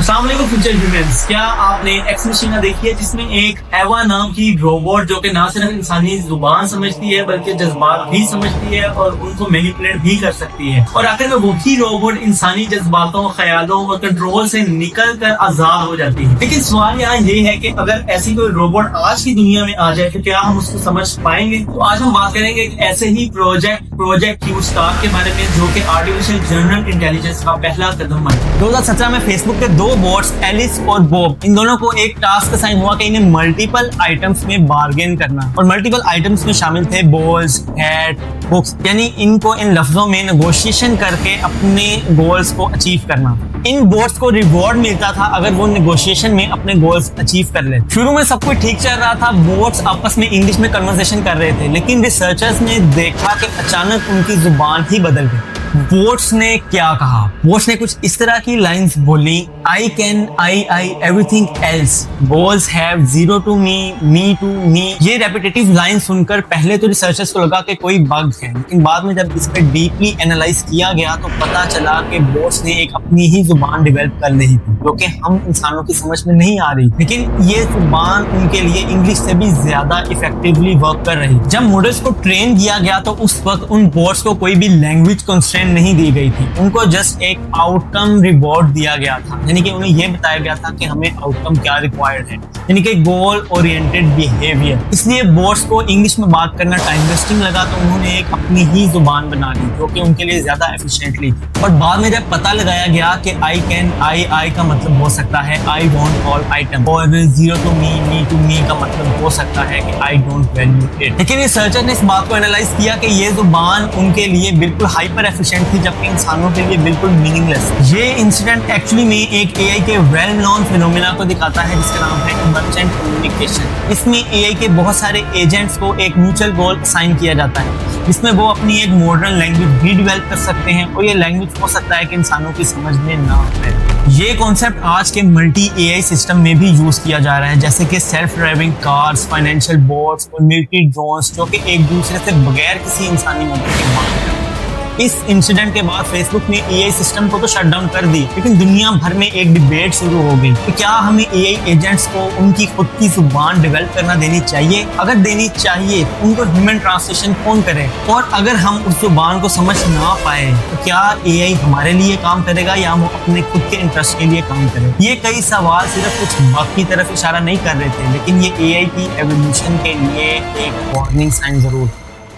अस्सलाम वालेकुम future humans. क्या आपने एक्स मशीना देखी है जिसमें एक एवा नाम की रोबोट जो कि ना सिर्फ इंसानी जुबान समझती है बल्कि जज्बात भी समझती है और उनको मैनिपुलेट भी कर सकती है, और आखिर में वही रोबोट इंसानी जज्बातों, ख्यालों और कंट्रोल से निकल कर आजाद हो जाती है। लेकिन सवाल यहाँ ये है कि अगर ऐसी कोई रोबोट आज की दुनिया में आ जाए तो क्या हम उसको समझ पाएंगे? तो आज हम बात करेंगे एक ऐसे ही प्रोजेक्ट क्यू स्टार के बारे में जो कि आर्टिफिशियल जनरल इंटेलिजेंस का पहला कदम है। 2017 में फेसबुक के दो बोट्स एलिस और बॉब, इन दोनों को एक टास्क असाइन हुआ कि इन्हें मल्टीपल आइटम्स में बार्गेन करना, और मल्टीपल आइटम्स में शामिल थे बॉल्स, हैट, बुक्स, यानी इनको इन लफ्जों में नेगोशिएशन करके अपने गोल्स को अचीव करना। इन बोट्स को रिवॉर्ड मिलता था अगर वो नेगोशिएशन में अपने गोल्स अचीव कर ले। शुरू में सब कुछ ठीक चल रहा था, बोट्स आपस में इंग्लिश में कन्वर्सेशन कर रहे थे, लेकिन रिसर्चर्स ने देखा कि अचानक उनकी जुबान ही बदल गई। बोट्स ने क्या कहा? बोट्स ने कुछ इस तरह की लाइंस बोली, I can, I everything else, balls have, zero to me to me. ये रेपिटेटिव लाइन सुनकर पहले तो रिसर्चर्स को लगा कि कोई बग है, लेकिन बाद में जब इस पर डीपली एनालाइज किया गया तो पता चला कि बोट्स ने एक अपनी ही जुबान डेवलप कर ली थी जो कि हम इंसानों की समझ में नहीं आ रही, लेकिन ये जुबान उनके लिए इंग्लिश से भी ज्यादा इफेक्टिवली वर्क कर रही। जब मॉडल्स को ट्रेन किया गया तो उस वक्त उन बोट्स को कोई भी लैंग्वेज कंस्ट्रेंट नहीं दी गई थी, उनको जस्ट एक आउटकम रिवॉर्ड दिया गया था, यानी कि उन्हें यह बताया गया था कि हमें आउटकम क्या रिक्वायर्ड है, यानी कि गोल ओरिएंटेड बिहेवियर। इसलिए बोट्स को इंग्लिश में बात करना टाइम वेस्टिंग लगा, तो उन्होंने एक अपनी ही जुबान बना ली जो कि उनके लिए ज्यादा एफिशिएंटली थी। और बाद में जब पता लगाया गया कि आई कैन, आई का मतलब हो सकता है आई वांट ऑल आइटम, और zero to me to me का मतलब हो सकता है कि आई डोंट वैल्यू इट। लेकिन रिसर्चर ने इस बात को एनालाइज किया कि ये जुबान उनके लिए बिल्कुल हाइपर एफिशिएंट थी, जबकि इंसानों के लिए बिल्कुल मीनिंगलेस। ये इंसिडेंट एक्चुअली में एक एआई के वेल नोन फिनोमेना को दिखाता है जिसका नाम है इमर्जेंट कम्युनिकेशन। इसमें एआई के बहुत सारे एजेंट्स को एक म्यूचुअल गोल असाइन किया जाता है, जिसमें वो अपनी एक मॉडर्न लैंग्वेज भी डेवलप कर सकते हैं, और ये लैंग्वेज हो सकता है कि इंसानों की समझ में ना आए। ये कॉन्सेप्ट आज के मल्टी एआई सिस्टम में भी यूज किया जा रहा है, जैसे कि self driving cars, financial boats और मिलिट्री ड्रोन्स, जो कि एक दूसरे से बगैर किसी इंसानी मदद के मांग रहे हैं। इस इंसिडेंट के बाद फेसबुक ने एआई सिस्टम को तो शट डाउन कर दी, लेकिन दुनिया भर में एक डिबेट शुरू हो गई कि क्या हमें एआई एजेंट्स को उनकी खुद की जुबान डेवलप करना देनी चाहिए? अगर देनी चाहिए तो उनको ह्यूमन ट्रांसलेशन कौन करे? और अगर हम उस जुबान को समझ ना पाए तो क्या एआई हमारे लिए काम करेगा या हम अपने खुद के इंटरेस्ट के लिए काम करें? ये कई सवाल सिर्फ कुछ बात की तरफ इशारा नहीं कर रहे थे, लेकिन ये एआई की एवोल्यूशन के लिए एक वार्निंग साइन जरूर।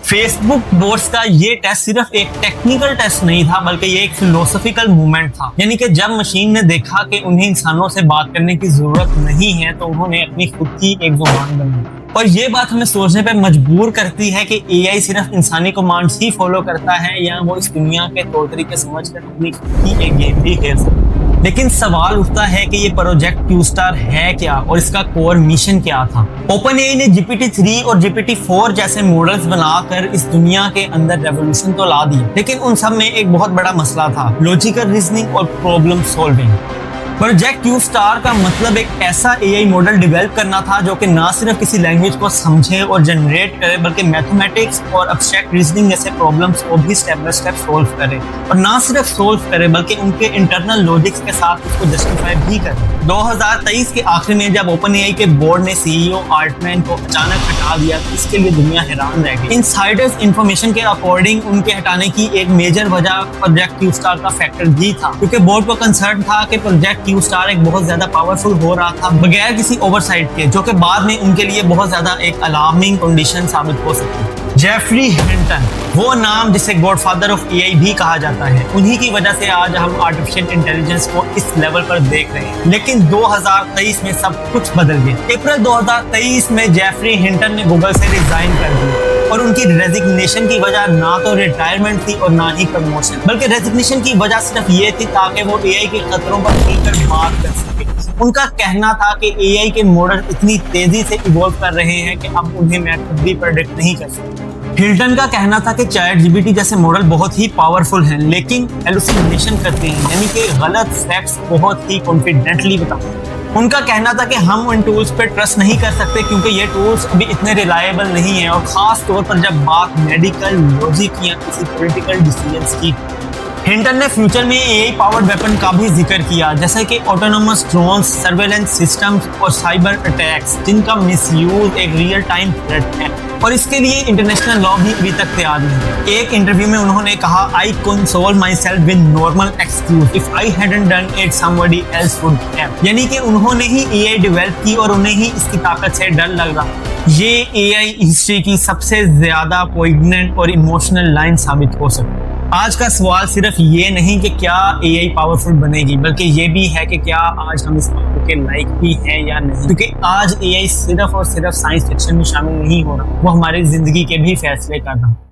फेसबुक बोट्स का ये टेस्ट सिर्फ एक टेक्निकल टेस्ट नहीं था, बल्कि ये एक फिलोसॉफिकल मूवमेंट था, यानी कि जब मशीन ने देखा कि उन्हें इंसानों से बात करने की जरूरत नहीं है तो उन्होंने अपनी खुद की एक जुबान बनाई। और ये बात हमें सोचने पे मजबूर करती है कि एआई सिर्फ इंसानी कमांड्स ही फॉलो करता है या वो इस दुनिया के तौर तरीके समझकर अपनी खुद की एक गेम भी खेल सकता है। लेकिन सवाल उठता है कि ये प्रोजेक्ट क्यू स्टार है क्या और इसका कोर मिशन क्या था? ओपनएआई ने GPT-3 और GPT-4 जैसे मॉडल्स बनाकर इस दुनिया के अंदर रेवोल्यूशन तो ला दी, लेकिन उन सब में एक बहुत बड़ा मसला था, लॉजिकल रीजनिंग और problem solving. Project Q star का मतलब एक ऐसा एआई मॉडल डेवलप करना था जो कि ना सिर्फ किसी लैंग्वेज को समझे और जनरेट करे, बल्कि मैथमेटिक्स और एब्स्ट्रैक्ट रीजनिंग जैसे प्रॉब्लम्स को भी स्टेप बाय स्टेप सोल्व करे, और ना सिर्फ सोल्व करे बल्कि उनके इंटरनल लॉजिक्स के साथ उसको जस्टिफाई भी करे। 2023 के आखिर में जब ओपनएआई के बोर्ड ने सीईओ आल्टमैन को अचानक हटा दिया तो इसके लिए दुनिया हैरान रह गई। इनसाइडर्स इंफॉर्मेशन के अकॉर्डिंग उनके हटाने की एक मेजर वजह प्रोजेक्ट क्यू स्टार का फैक्टर भी था, क्योंकि बोर्ड को कंसर्न था कि प्रोजेक्ट क्यू स्टार एक बहुत ज्यादा पावरफुल हो रहा था बगैर किसी ओवरसाइट के, जो कि बाद में उनके लिए बहुत ज्यादा एक अलार्मिंग कंडीशन साबित हो सकती है। जेफरी हिंटन, वो नाम जिसे गॉडफादर ऑफ एआई भी कहा जाता है, उन्हीं की वजह से आज हम आर्टिफिशियल इंटेलिजेंस को इस लेवल पर देख रहे हैं। लेकिन 2023 में सब कुछ बदल गया। अप्रैल 2023 में जेफरी हिंटन ने गूगल से रिजाइन कर दिया, और उनकी रेजिग्नेशन की वजह ना तो रिटायरमेंट थी और ना ही प्रमोशन, बल्कि रेजिग्नेशन की वजह सिर्फ ये थी ताकि वो एआई के खतरों पर खुलकर बात कर सके। उनका कहना था कि एआई के मॉडल इतनी तेजी से इवॉल्व कर रहे हैं कि अब उन्हें मैं खुद भी प्रेडिक्ट नहीं कर सकता। हिल्टन का कहना था कि चैट जीपीटी जैसे मॉडल बहुत ही पावरफुल हैं, लेकिन हेलुसिनेशन करते हैं, यानी कि गलत फैक्ट्स बहुत ही कॉन्फिडेंटली बताते हैं। उनका कहना था कि हम उन टूल्स पे ट्रस्ट नहीं कर सकते क्योंकि ये टूल्स अभी इतने रिलायबल नहीं है, और खास तौर पर जब बात मेडिकल लॉजिक या किसी पॉलिटिकल डिसीजंस की। हिंटन ने फ्यूचर में एआई पावर्ड वेपन का भी जिक्र किया, जैसे कि ऑटोनोमस ड्रोन्स, सर्वेलेंस सिस्टम्स और साइबर अटैक्स, जिनका मिसयूज एक रियल टाइम थ्रेट है और इसके लिए इंटरनेशनल लॉ भी अभी तक तैयार नहीं। एक इंटरव्यू में उन्होंने कहा, I console myself with normal excuse if I hadn't done it somebody else would have. यानी कि उन्होंने ही एआई डेवलप की और उन्हें ही इसकी ताकत से डर लग रहा। ये एआई हिस्ट्री की सबसे ज्यादा पोइग्नेंट और इमोशनल लाइन साबित हो सकती है। आज का सवाल सिर्फ ये नहीं कि क्या एआई पावरफुल बनेगी, बल्कि ये भी है कि क्या आज हम इस बात के लायक भी हैं या नहीं, क्योंकि आज एआई सिर्फ और सिर्फ साइंस फिक्शन में शामिल नहीं हो रहा, वो हमारी जिंदगी के भी फैसले कर रहा है।